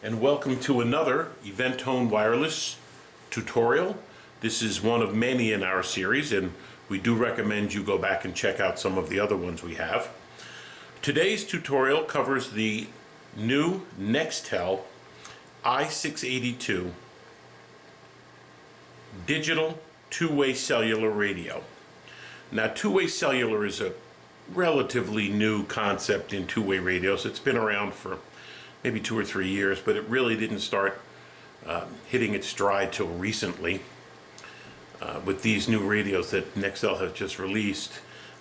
and welcome to another EventTone Wireless tutorial. This is one of many in our series, and we do recommend you go back and check out some of the other ones we have. Today's tutorial covers the new Nextel i682 digital two-way cellular radio. Now, two-way cellular is a relatively new concept in two-way radios. It's been around for maybe 2 or 3 years, but it really didn't start hitting its stride till recently with these new radios that Nextel has just released.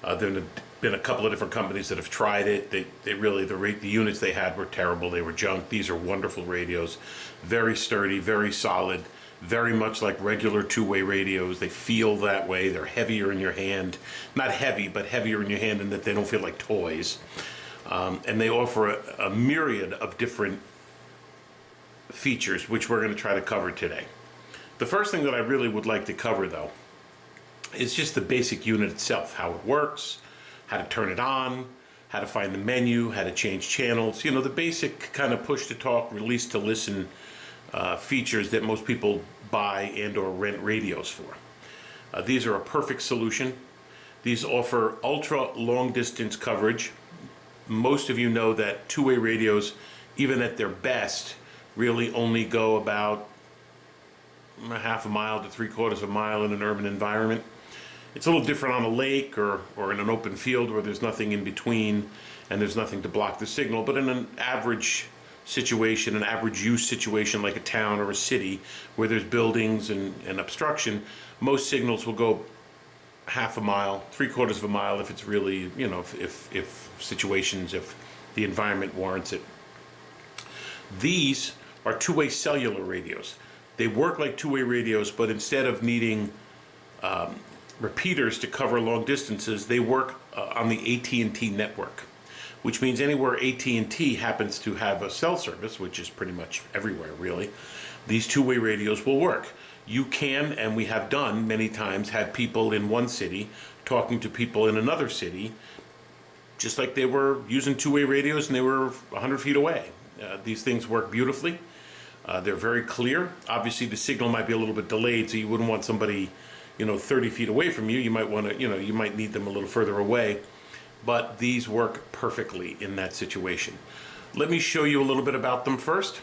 There have been a couple of different companies that have tried it. They really, the units they had were terrible. They were junk. These are wonderful radios, very sturdy, very solid, very much like regular two-way radios. They feel that way. They're heavier in your hand. Not heavy, but heavier in your hand in that they don't feel like toys. And they offer a myriad of different features, which we're going to try to cover today. The first thing that I really would like to cover, though, is just the basic unit itself, how it works, how to turn it on, how to find the menu, how to change channels, you know, the basic kind of push-to-talk, release-to-listen features that most people buy and or rent radios for. These are a perfect solution. These offer ultra long-distance coverage. Most of you know that two-way radios, even at their best, really only go about a half a mile to 3/4 of a mile in an urban environment. It's a little different on a lake or in an open field where there's nothing in between and there's nothing to block the signal. But in an average situation, an average use situation like a town or a city where there's buildings and obstruction, most signals will go half a mile, 3/4 of a mile if it's really, you know, if situations, if the environment warrants it. These are two-way cellular radios. They work like two-way radios, but instead of needing repeaters to cover long distances, they work on the AT&T network, which means anywhere AT&T happens to have a cell service, which is pretty much everywhere really, these two-way radios will work. You can, and we have done many times, had people in one city talking to people in another city, just like they were using two-way radios and they were 100 feet away. These things work beautifully. They're very clear. Obviously, the signal might be a little bit delayed, so you wouldn't want somebody, you know, 30 feet away from you. You might want to, you know, you might need them a little further away. But these work perfectly in that situation. Let me show you a little bit about them first.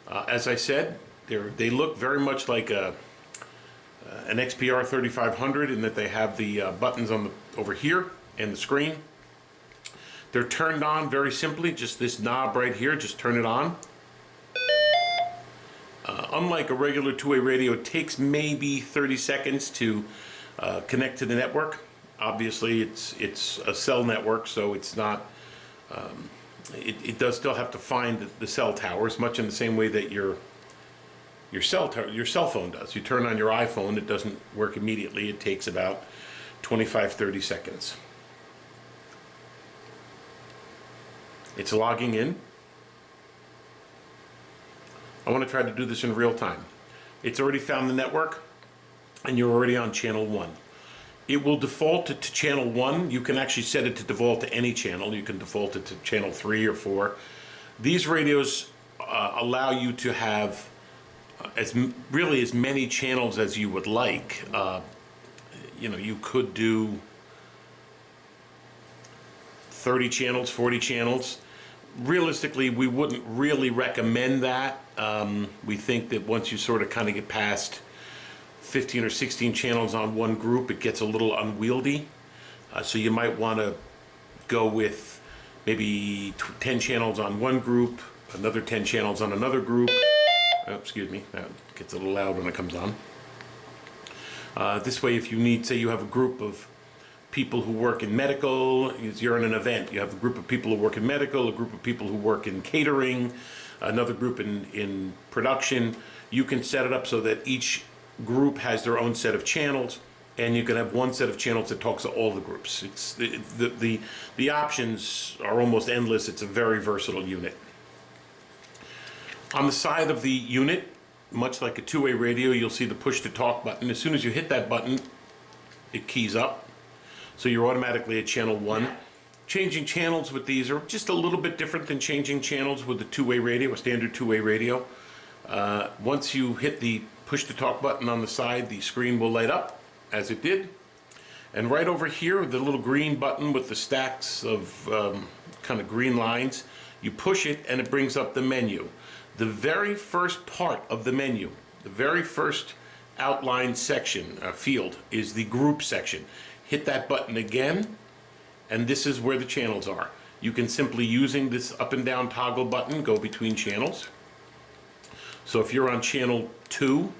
As I said, they look very much like an XPR 3500 in that they have the buttons on over here and the screen. They're turned on very simply, just this knob right here, just turn it on. Unlike a regular two-way radio, it takes maybe 30 seconds to connect to the network. Obviously, it's a cell network, so it's not. It does still have to find the cell towers, much in the same way that your cell phone does. You turn on your iPhone, it doesn't work immediately. It takes about 25-30 seconds. It's logging in. I want to try to do this in real time. It's already found the network, and you're already on channel 1. It will default it to channel 1. You can actually set it to default to any channel. You can default it to channel 3 or 4. These radios allow you to have really as many channels as you would like. You know, you could do 30 channels, 40 channels. Realistically, we wouldn't really recommend that. We think that once you sort of kind of get past 15 or 16 channels on one group, it gets a little unwieldy. So you might want to go with maybe 10 channels on one group, another 10 channels on another group. Oh, excuse me, that gets a little loud when it comes on. This way, if you need, say you have a group of people who work in medical, you're in an event, you have a group of people who work in medical, a group of people who work in catering, another group in production, you can set it up so that each group has their own set of channels, and you can have one set of channels that talks to all the groups. It's the options are almost endless. It's a very versatile unit. On the side of the unit, much like a two-way radio, you'll see the push-to-talk button. As soon as you hit that button, it keys up. So you're automatically at channel 1. Changing channels with these are just a little bit different than changing channels with the two-way radio, a standard two-way radio. Once you hit the push to talk button on the side, the screen will light up as it did. And right over here, the little green button with the stacks of kind of green lines, you push it and it brings up the menu. The very first part of the menu, the very first outline section, field, is the group section. Hit that button again, and this is where the channels are. You can simply, using this up and down toggle button, go between channels. So if you're on channel 2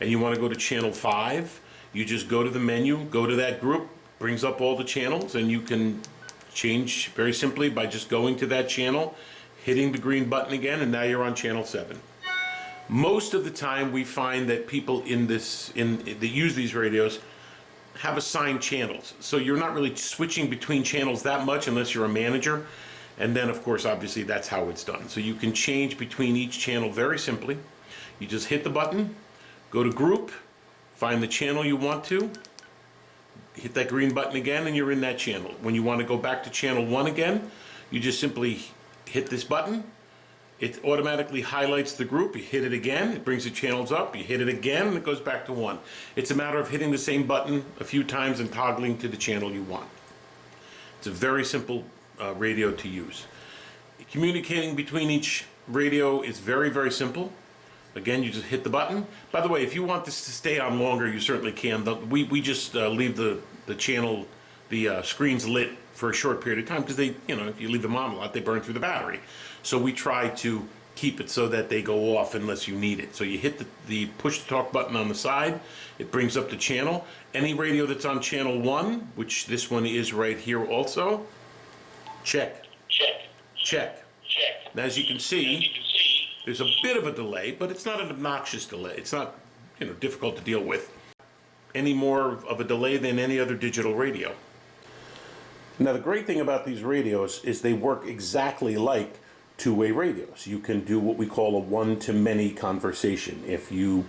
and you want to go to channel 5, you just go to the menu, go to that group, brings up all the channels, and you can change very simply by just going to that channel, hitting the green button again, and now you're on channel 7. Most of the time we find that people that use these radios have assigned channels. So you're not really switching between channels that much unless you're a manager. And then of course, obviously that's how it's done. So you can change between each channel very simply. You just hit the button, go to group, find the channel you want to, hit that green button again, and you're in that channel. When you want to go back to channel 1 again, you just simply hit this button. It automatically highlights the group. You hit it again, it brings the channels up. You hit it again, and it goes back to 1. It's a matter of hitting the same button a few times and toggling to the channel you want. It's a very simple radio to use. Communicating between each radio is very, very simple. Again, you just hit the button. By the way, if you want this to stay on longer, you certainly can. We just leave the channel, the screens lit for a short period of time because they, if you leave them on a lot, they burn through the battery. So we try to keep it so that they go off unless you need it. So you hit the push to talk button on the side. It brings up the channel. Any radio that's on channel 1, which this one is right here also, check, check, check. And as you can see, there's a bit of a delay, but it's not an obnoxious delay. It's not, difficult to deal with. Any more of a delay than any other digital radio. Now the great thing about these radios is they work exactly like two-way radios. You can do what we call a one-to-many conversation. If you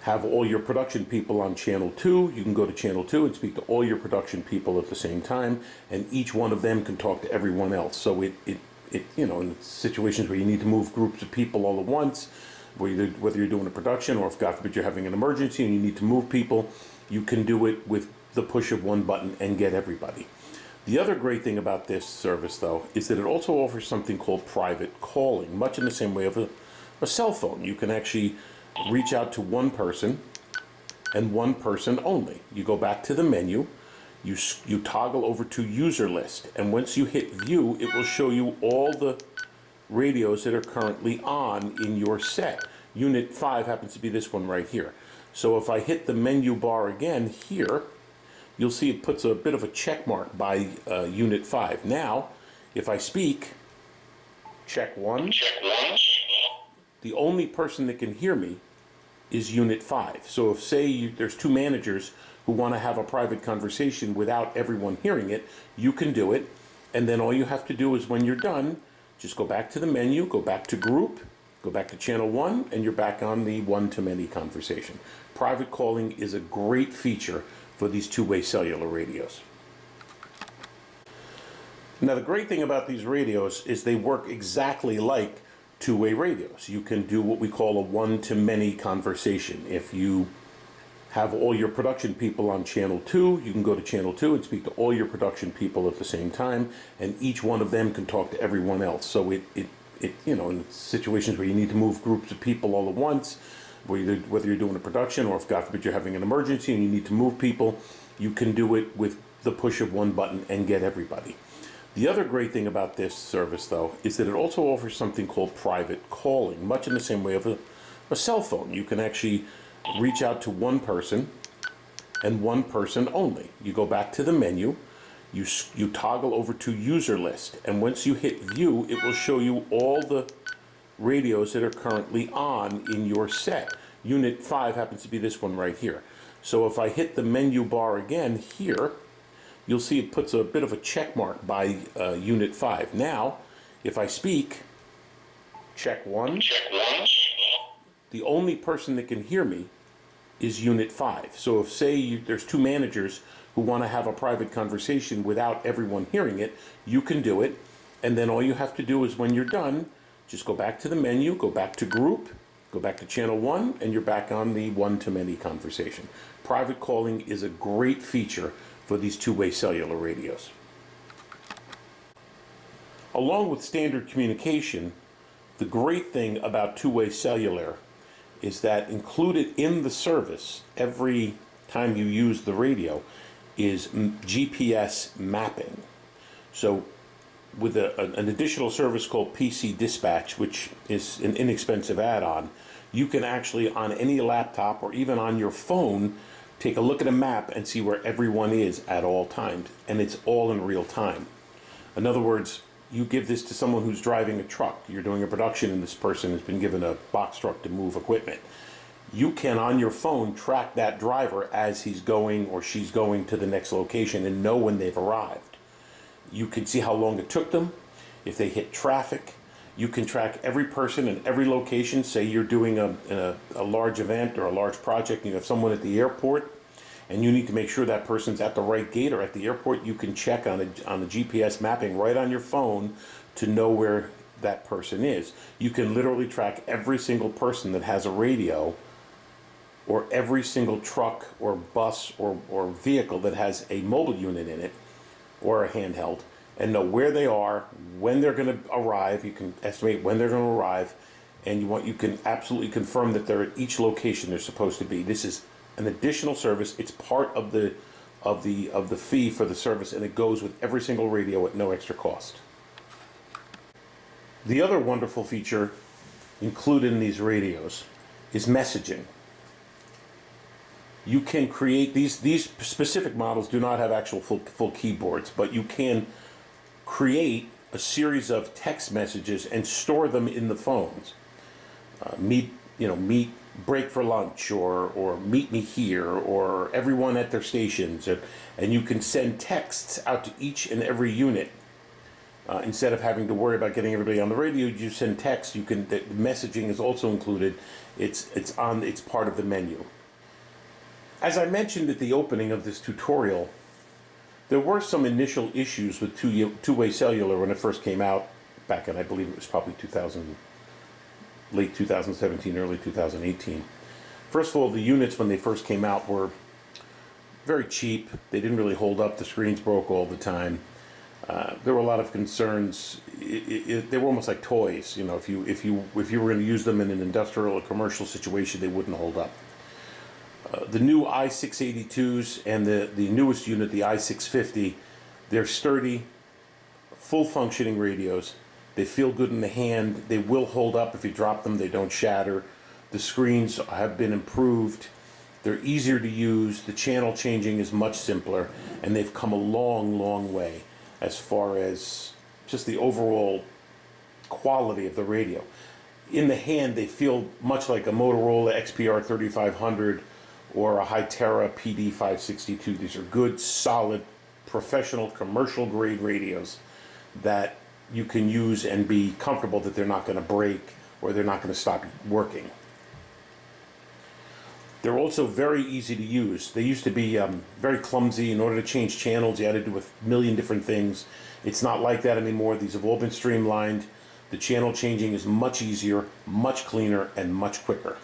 have all your production people on channel 2, you can go to channel 2 and speak to all your production people at the same time, and each one of them can talk to everyone else. So it in situations where you need to move groups of people all at once, whether you're doing a production or if God forbid you're having an emergency and you need to move people, you can do it with the push of one button and get everybody. The other great thing about this service, though, is that it also offers something called private calling, much in the same way of a cell phone. You can actually reach out to one person and one person only. You go back to the menu, you toggle over to user list, and once you hit view, it will show you all the radios that are currently on in your set. Unit 5 happens to be this one right here. So if I hit the menu bar again here, you'll see it puts a bit of a check mark by Unit 5. Now, if I speak, check 1, the only person that can hear me is Unit 5. So if, say, there's two managers who want to have a private conversation without everyone hearing it, you can do it. And then all you have to do is when you're done, just go back to the menu, go back to group, go back to channel 1, and you're back on the one-to-many conversation. Private calling is a great feature for these two-way cellular radios. Now the great thing about these radios is they work exactly like two-way radios. You can do what we call a one-to-many conversation. If you have all your production people on channel 2, you can go to channel 2 and speak to all your production people at the same time, and each one of them can talk to everyone else. So in situations where you need to move groups of people all at once, whether you're doing a production or if God forbid you're having an emergency and you need to move people, you can do it with the push of one button and get everybody. The other great thing about this service, though, is that it also offers something called private calling, much in the same way of a cell phone. You can actually reach out to one person and one person only. You go back to the menu, you toggle over to user list, and once you hit view, it will show you all the radios that are currently on in your set. Unit 5 happens to be this one right here. So if I hit the menu bar again here, you'll see it puts a bit of a check mark by Unit 5. Now, if I speak, check 1, the only person that can hear me is Unit 5. So if, say, there's two managers who want to have a private conversation without everyone hearing it, you can do it. And then all you have to do is when you're done, just go back to the menu, go back to group, go back to channel 1, and you're back on the one-to-many conversation. Private calling is a great feature for these two-way cellular radios. Along with standard communication, the great thing about two-way cellular is that included in the service every time you use the radio is GPS mapping. So with an additional service called PC Dispatch, which is an inexpensive add-on, you can actually on any laptop or even on your phone take a look at a map and see where everyone is at all times, and it's all in real time. In other words, you give this to someone who's driving a truck, you're doing a production and this person has been given a box truck to move equipment. You can on your phone track that driver as he's going or she's going to the next location and know when they've arrived. You can see how long it took them, if they hit traffic. You can track every person in every location. Say you're doing a large event or a large project and you have someone at the airport and you need to make sure that person's at the right gate or at the airport. You can check on the GPS mapping right on your phone to know where that person is. You can literally track every single person that has a radio or every single truck or bus or vehicle that has a mobile unit in it or a handheld, and know where they are, when they're going to arrive. You can estimate when they're going to arrive, and you can absolutely confirm that they're at each location they're supposed to be. This is an additional service. It's part of the fee for the service, and it goes with every single radio at no extra cost. The other wonderful feature included in these radios is messaging. You can create these specific models do not have actual full keyboards, but you can create a series of text messages and store them in the phones. Meet, break for lunch, or meet me here, or everyone at their stations, and you can send texts out to each and every unit. Instead of having to worry about getting everybody on the radio, you send text. The messaging is also included. It's part of the menu. As I mentioned at the opening of this tutorial, there were some initial issues with two-way cellular when it first came out back in, I believe it was probably late 2017, early 2018. First of all, the units when they first came out were very cheap. They didn't really hold up. The screens broke all the time. There were a lot of concerns. They were almost like toys. If you were going to use them in an industrial or commercial situation, they wouldn't hold up. The new i682s and the newest unit, the i650, they're sturdy, full functioning radios. They feel good in the hand. They will hold up if you drop them. They don't shatter. The screens have been improved. They're easier to use. The channel changing is much simpler, and they've come a long, long way as far as just the overall quality of the radio. In the hand, they feel much like a Motorola XPR 3500 or a Hytera PD 562. These are good, solid, professional, commercial-grade radios that you can use and be comfortable that they're not going to break or they're not going to stop working. They're also very easy to use. They used to be very clumsy. In order to change channels, you had to do a million different things. It's not like that anymore. These have all been streamlined. The channel changing is much easier, much cleaner, and much quicker.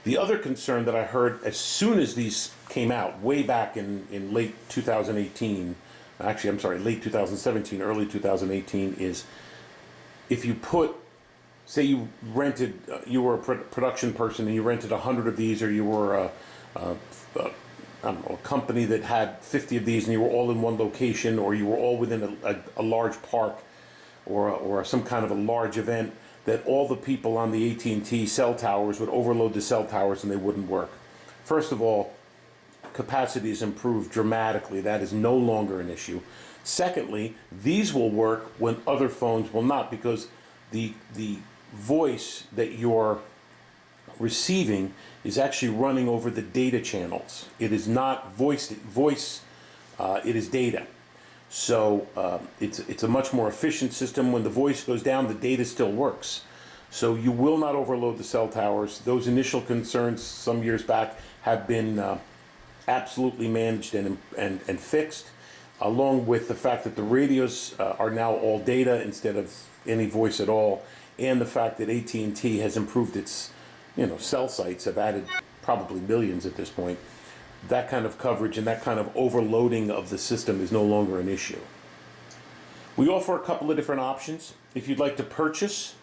The other concern that I heard as soon as these came out, way back in late 2018, actually, I'm sorry, late 2017, early 2018, is if you say you rented, you were a production person and you rented 100 of these, or you were a company that had 50 of these and you were all in one location, or you were all within a large park or some kind of a large event, that all the people on the AT&T cell towers would overload the cell towers and they wouldn't work. First of all, capacity has improved dramatically. That is no longer an issue. Secondly, these will work when other phones will not, because the voice that you're receiving is actually running over the data channels. It is not voice, it is data. So it's a much more efficient system. When the voice goes down, the data still works. So you will not overload the cell towers. Those initial concerns some years back have been absolutely managed and fixed, along with the fact that the radios are now all data instead of any voice at all, and the fact that AT&T has improved its, cell sites, have added probably millions at this point. That kind of coverage and that kind of overloading of the system is no longer an issue. We offer a couple of different options. If you'd like to purchase,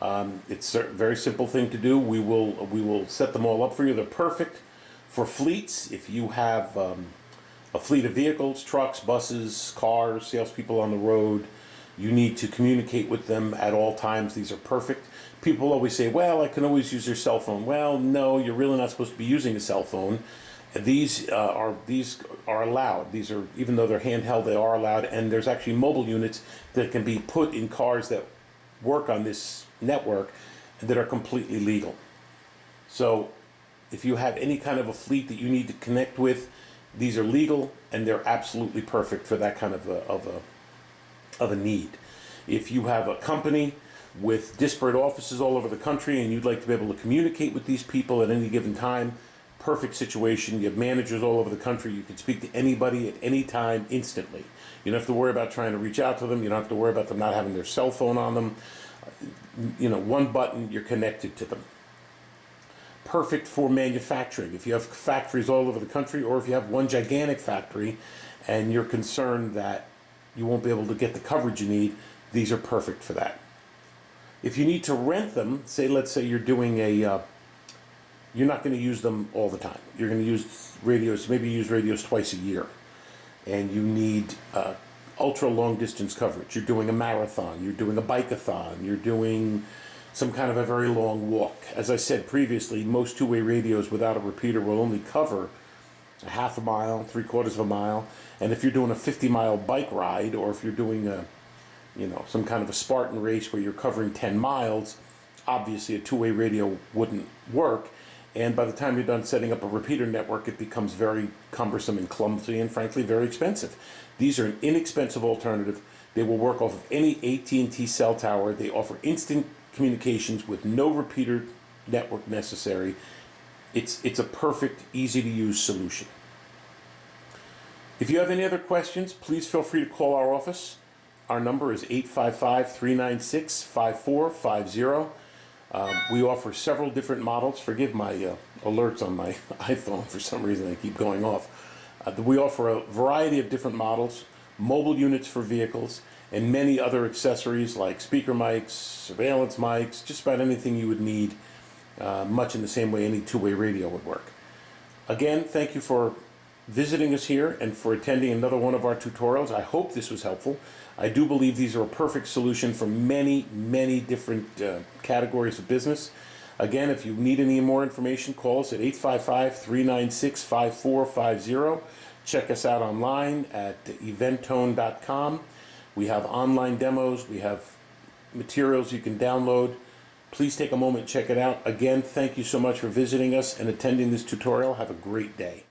it's a very simple thing to do. We will set them all up for you. They're perfect for fleets. If you have a fleet of vehicles, trucks, buses, cars, salespeople on the road, you need to communicate with them at all times. These are perfect. People always say, well, I can always use your cell phone. Well, no, you're really not supposed to be using a cell phone. These are allowed. These are, even though they're handheld, they are allowed. And there's actually mobile units that can be put in cars that work on this network that are completely legal. So if you have any kind of a fleet that you need to connect with, these are legal and they're absolutely perfect for that kind of a need. If you have a company with disparate offices all over the country and you'd like to be able to communicate with these people at any given time, perfect situation. You have managers all over the country. You can speak to anybody at any time instantly. You don't have to worry about trying to reach out to them. You don't have to worry about them not having their cell phone on them. One button, you're connected to them. Perfect for manufacturing. If you have factories all over the country, or if you have one gigantic factory and you're concerned that you won't be able to get the coverage you need, these are perfect for that. If you need to rent them, let's say you're doing you're not going to use them all the time. You're going to use radios, maybe use radios twice a year, and you need ultra long distance coverage. You're doing a marathon, you're doing a bike-a-thon, you're doing some kind of a very long walk. As I said previously, most two-way radios without a repeater will only cover a half a mile, 3/4 of a mile, and if you're doing a 50-mile bike ride, or if you're doing some kind of a Spartan race where you're covering 10 miles, obviously a two-way radio wouldn't work. And by the time you're done setting up a repeater network, it becomes very cumbersome and clumsy and frankly very expensive. These are an inexpensive alternative. They will work off of any AT&T cell tower. They offer instant communications with no repeater network necessary. It's a perfect, easy to use solution. If you have any other questions, please feel free to call our office. Our number is 855-396-5450. We offer several different models. Forgive my alerts on my iPhone. For some reason, they keep going off. We offer a variety of different models, mobile units for vehicles, and many other accessories like speaker mics, surveillance mics, just about anything you would need, much in the same way any two-way radio would work. Again, thank you for visiting us here and for attending another one of our tutorials. I hope this was helpful. I do believe these are a perfect solution for many, many different categories of business. Again, if you need any more information, call us at 855-396-5450. Check us out online at EventTone.com. We have online demos. We have materials you can download. Please take a moment and check it out. Again, thank you so much for visiting us and attending this tutorial. Have a great day.